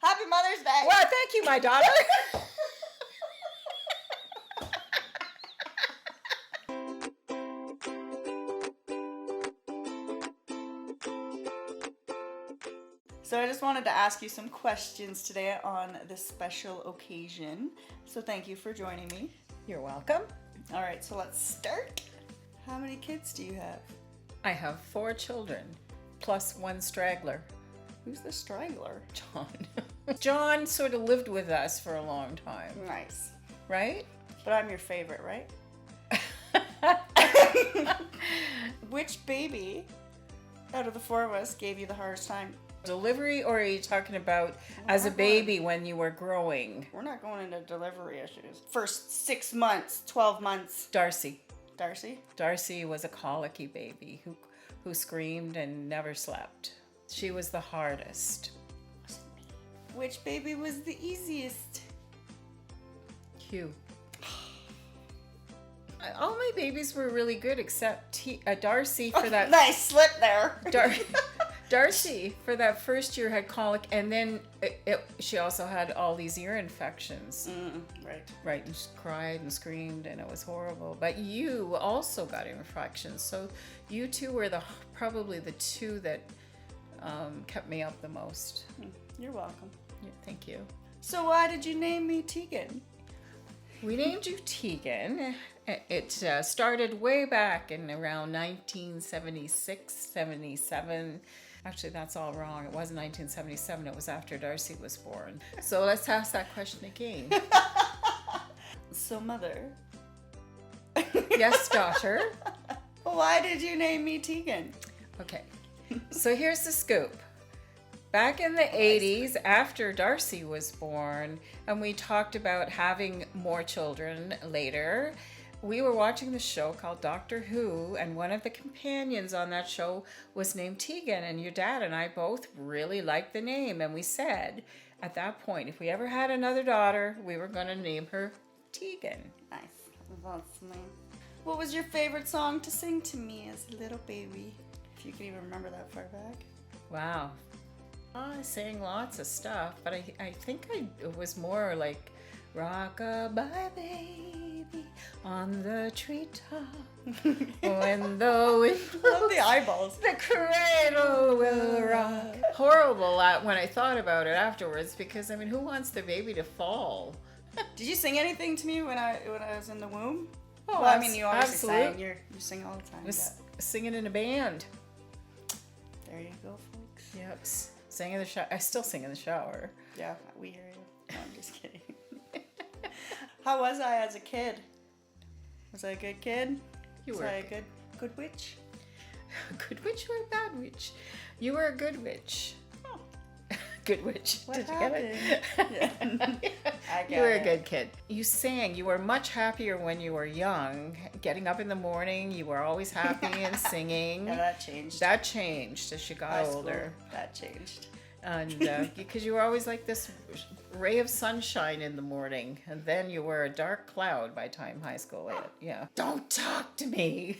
Happy Mother's Day. Well, thank you, my daughter. So I just wanted to ask you some questions today on this special occasion. So thank you for joining me. You're welcome. All right, so let's start. How many kids do you have? I have 4 children, plus 1 straggler. Who's the straggler? John. John sort of lived with us for a long time, Nice. right? But I'm your favorite, right? Which baby out of the 4 of us gave you the hardest time? Delivery, or are you talking about as a baby when you were growing? We're not going into delivery issues. First 6 months, 12 months. Darcy. Darcy? Darcy was a colicky baby who screamed and never slept. She was the hardest. Which baby was the easiest? Hugh. All my babies were really good except Darcy for that. Nice slip there. Darcy for that first year had colic, and then she also had all these ear infections. Right, and she cried and screamed, and it was horrible. But you also got infections, so you two were probably the 2 that kept me up the most. You're welcome. Yeah, thank you. So why did you name me Teagan? We named you Teagan. It started way back in around 1976, 77. Actually, that's all wrong. It wasn't 1977. It was after Darcy was born. So let's ask that question again. So, Mother. Yes, daughter. Why did you name me Teagan? Okay. So here's the scoop. Back in the 80s, after Darcy was born, and we talked about having more children later, we were watching the show called Doctor Who, and one of the companions on that show was named Teagan, and your dad and I both really liked the name, and we said at that point, if we ever had another daughter, we were going to name her Teagan. Nice. That's me. What was your favorite song to sing to me as a little baby? If you can even remember that far back. Wow. I sang lots of stuff, but I think it was more like Rockabye baby on the treetop. When the wind Love the eyeballs. the cradle will rock. Horrible when I thought about it afterwards, because I mean, who wants their baby to fall? Did you sing anything to me when I was in the womb? Oh, well, I mean, you obviously sang. absolutely. You sing all the time. I was singing in a band. There you go, folks. Yep, sang in the shower. I still sing in the shower. Yeah, we hear you. No, I'm just kidding. How was I as a kid? Was I a good kid? You was were I a good witch? Good witch or a bad witch? You were a good witch. Oh. Good witch. What Did happened? you get it? I You were a good kid. You sang. You were much happier when you were young. Getting up in the morning, you were always happy and singing. Yeah, that changed. That changed as you got High school, older. that changed. And because you were always like this ray of sunshine in the morning, and then you were a dark cloud by time high school hit. Yeah. Don't talk to me.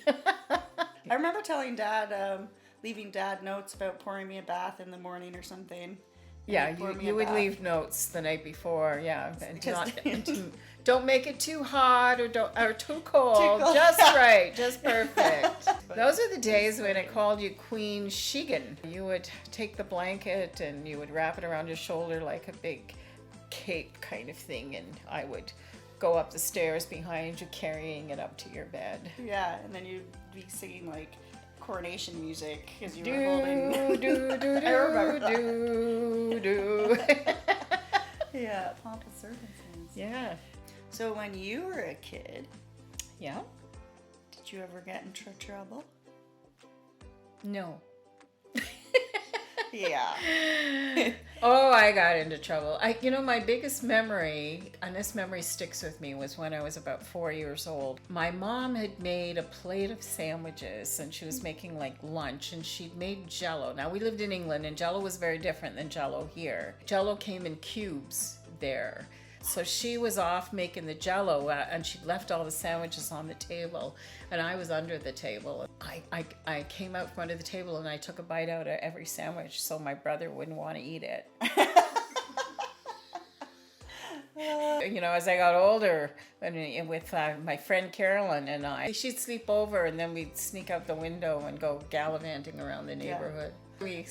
I remember telling Dad, leaving Dad notes about pouring me a bath in the morning or something. Yeah, you would leave notes the night before. Yeah, and don't make it too hot or too cold. Just right, just perfect. Those are the days when I called you Queen Sheegan. You would take the blanket and you would wrap it around your shoulder like a big cape kind of thing, and I would go up the stairs behind you carrying it up to your bed. Yeah, and then you'd be singing like coronation music because you were holding. I remember that. Yeah, pomp and circumstance. Yeah. So when you were a kid, Yeah. did you ever get into trouble? No. Yeah. Oh, I got into trouble. My biggest memory, and this memory sticks with me, was when I was about 4 years old. My mom had made a plate of sandwiches, and she was making like lunch, and she'd made Jell-O. Now, we lived in England, and Jell-O was very different than Jell-O here. Jell-O came in cubes there. So she was off making the Jell-O, and she'd left all the sandwiches on the table, and I was under the table. I came out from under the table, and I took a bite out of every sandwich so my brother wouldn't want to eat it. You know, as I got older, and with my friend Carolyn and she'd sleep over, and then we'd sneak out the window and go gallivanting around the neighborhood. Yeah. We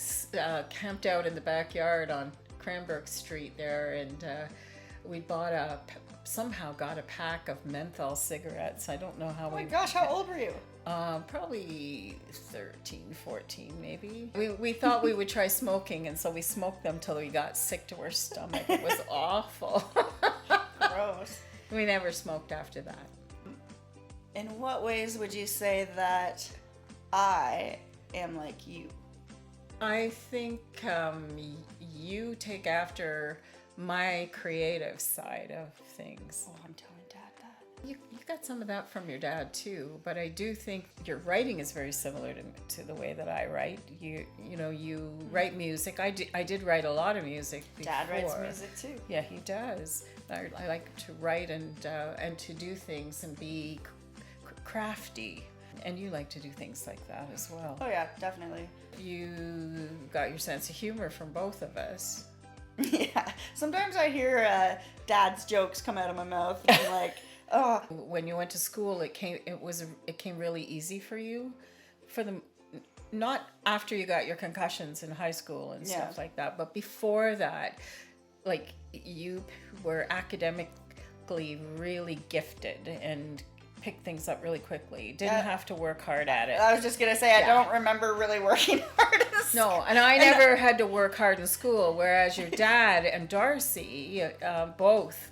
camped out in the backyard on Cranbrook Street there, and we somehow got a pack of menthol cigarettes. I don't know how Oh my gosh, how old were you? Probably 13, 14 maybe. We thought we would try smoking, and so we smoked them till we got sick to our stomach. It was awful. Gross. We never smoked after that. In what ways would you say that I am like you? I think you take after my creative side of things. Oh, I'm telling Dad that. You got some of that from your dad too, but I do think your writing is very similar to the way that I write. You write music. I did write a lot of music before. Dad writes music too. Yeah, he does. I like to write and to do things and be crafty. And you like to do things like that as well. Oh yeah, definitely. You got your sense of humor from both of us. Yeah. Sometimes I hear Dad's jokes come out of my mouth, and I'm like, oh. When you went to school, it came really easy for you, not after you got your concussions in high school and stuff like that, but before that, like you were academically really gifted and picked things up really quickly. Didn't have to work hard at it. I was just gonna say, I don't remember really working hard in school. No, and I never had to work hard in school, whereas your dad and Darcy both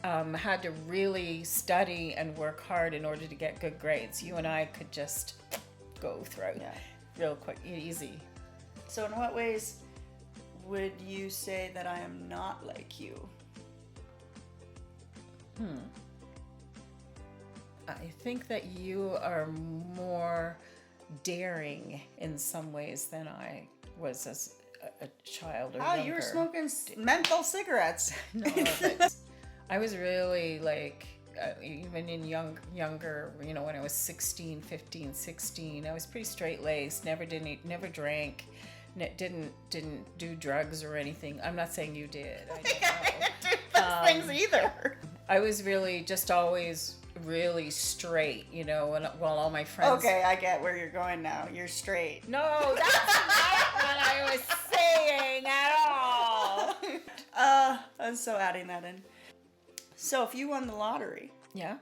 had to really study and work hard in order to get good grades. You and I could just go through real quick, easy. So in what ways would you say that I am not like you? I think that you are more daring in some ways than I was as a child or younger. You were smoking menthol cigarettes. No, but I was really like, even in younger, when I was 16, 15, 16, I was pretty straight-laced, never drank, didn't do drugs or anything. I'm not saying you did. I don't know. I didn't do those things either. I was really just always really straight, and while all my friends... Okay, I get where you're going now. You're straight. No, that's not what I was saying at all. I'm so adding that in. So if you won the lottery, yeah,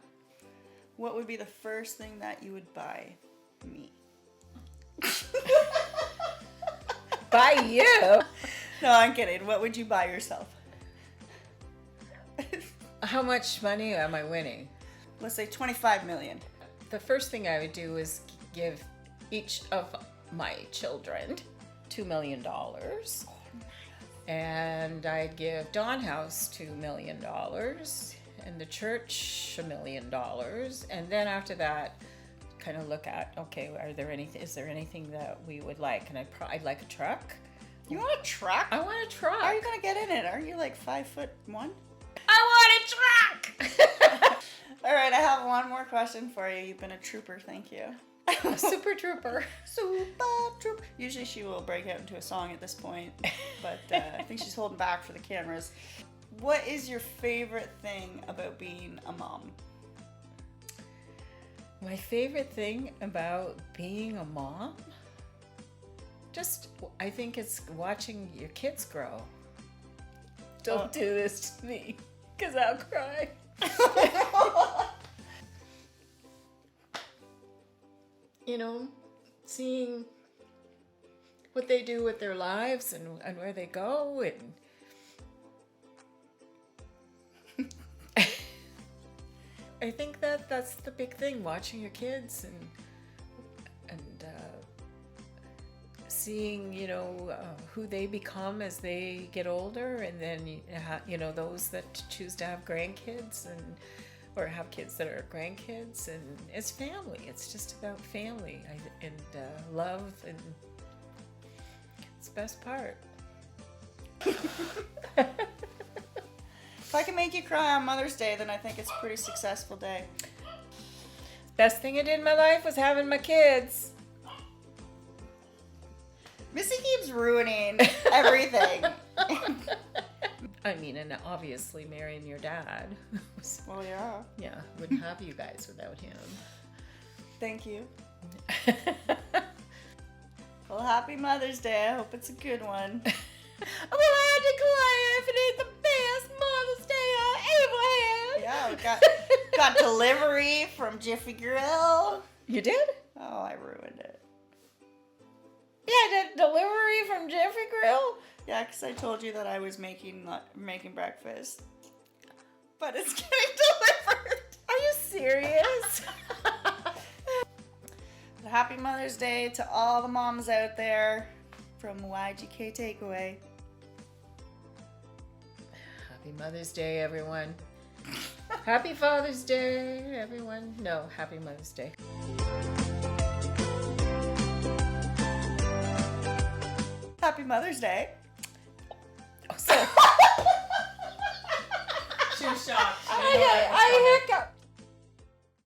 what would be the first thing that you would buy me? Buy you? No, I'm kidding. What would you buy yourself? How much money am I winning? Let's say 25 million. The first thing I would do is give each of my children $2 million. And I'd give Dawn House $2 million, and the church $1 million. And then after that, kind of look at, okay, is there anything that we would like? And I'd like a truck. You want a truck? I want a truck. How are you going to get in it? Are you like 5'1"? I want a truck! All right, I have one more question for you. You've been a trooper, thank you. A super trooper. Super trooper. Usually she will break out into a song at this point, but I think she's holding back for the cameras. What is your favorite thing about being a mom? My favorite thing about being a mom? I think it's watching your kids grow. Don't do this to me, because I'll cry. Seeing what they do with their lives and where they go, and I think that's the big thing, watching your kids and seeing who they become as they get older, and then those that choose to have grandkids or have kids that are grandkids, and it's family. It's just about family and love, and it's the best part. If I can make you cry on Mother's Day, then I think it's a pretty successful day. Best thing I did in my life was having my kids. Missy keeps ruining everything. I mean, and obviously marrying your dad. Well, yeah. Yeah, wouldn't have you guys without him. Thank you. Well, happy Mother's Day. I hope it's a good one. Well, I declare if it ain't the best Mother's Day I ever had. Yeah, we got delivery from Jiffy Grill. You did? Oh, I ruined it. Yeah, the delivery from Jeffrey Grill? Yeah, because I told you that I was making breakfast. But it's getting delivered. Are you serious? Happy Mother's Day to all the moms out there from YGK Takeaway. Happy Mother's Day, everyone. Happy Father's Day, everyone. No, Happy Mother's Day. Happy Mother's Day. Oh, sorry. She was shocked. I hiccup.